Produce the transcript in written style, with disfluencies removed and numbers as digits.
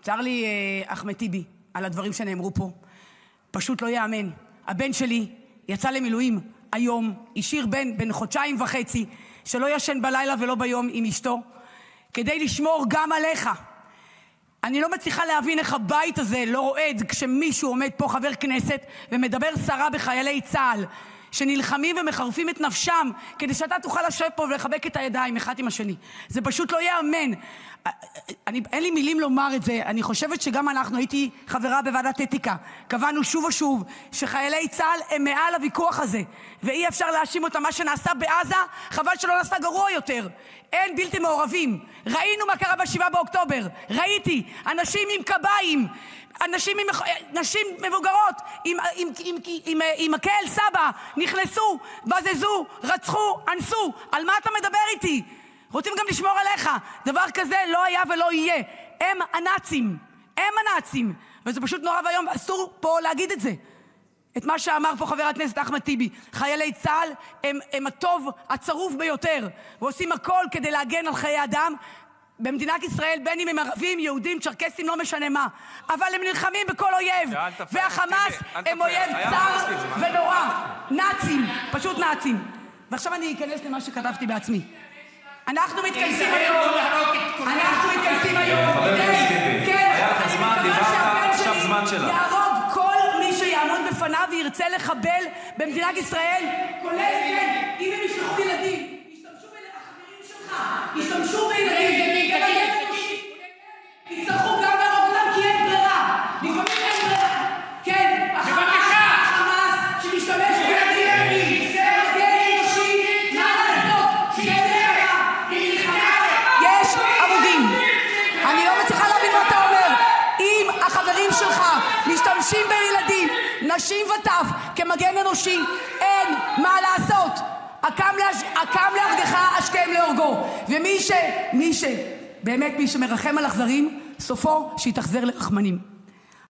צר לי, אחמד טיבי, על הדברים שנאמרו פה. פשוט לא יאמן. הבן שלי יצא למילואים היום, השאיר בן חודשיים וחצי, שלא ישן בלילה ולא ביום עם אשתו, כדי לשמור גם עליך. אני לא מצליחה להבין איך הבית הזה לא רועד כשמישהו עומד פה, חבר כנסת, ומדבר סרה בחיילי צה"ל, שנלחמים ומחרפים את נפשם, כדי שאתה תוכל לשבת פה ולחבק את הידיים אחד עם השני. זה פשוט לא יאמן. אין לי מילים לומר את זה. אני חושבת שגם אנחנו, הייתי חברה בוועדת אתיקה, קבענו שוב ושוב שחיילי צה"ל הם מעל הוויכוח הזה, ואי אפשר להאשים אותם. מה שנעשה בעזה, חבל שלא נעשה גרוע יותר. אין בלתי מעורבים. ראינו מה קרה ב7 באוקטובר. ראיתי אנשים עם קביים, נשים מבוגרות עם מקל סבא, נכנסו, בזזו, רצחו, אנסו. על מה אתה מדבר איתי? רוצים גם לשמור עליך. דבר כזה לא היה ולא יהיה. הם הנאצים. וזה פשוט נורא והיום, אסור פה להגיד את זה. את מה שאמר פה חבר הכנסת אחמד טיבי. חיילי צה"ל הם הטוב הצרוף ביותר, ועושים הכל כדי להגן על חיי אדם במדינת ישראל, בין אם הם ערבים, יהודים, צ'רקסים, לא משנה מה. אבל הם נלחמים בכל אויב. והחמאס הם אויב צר ונורא. נאצים, פשוט נאצים. ועכשיו אני אכנס למה שכתבתי בעצמי. אנחנו מתכנסים היום. חבר הכנסת טיבי, היה לך זמן, דיברת, עכשיו זמן שלך. יהרוג כל מי שיעמוד בפניו וירצה לחבל במדינת ישראל, כולל אם הם ישלחו ילדים. ישתמשו בילדים, יצטרכו גם להרוג אותם כי אין ברירה. לפעמים אין ברירה. כן, החמאס שמשתמש בילדים, זה מגן אנושי, מה לעשות? יש עמודים. אני לא מצליחה להבין מה אתה אומר. אם החברים שלך משתמשים בילדים, נשים וטף, כמגן אנושי, אין מה לעשות. הקם להרגך השכם להורגו. ומי שמרחם על אכזרים, סופו שיתאכזר לרחמנים.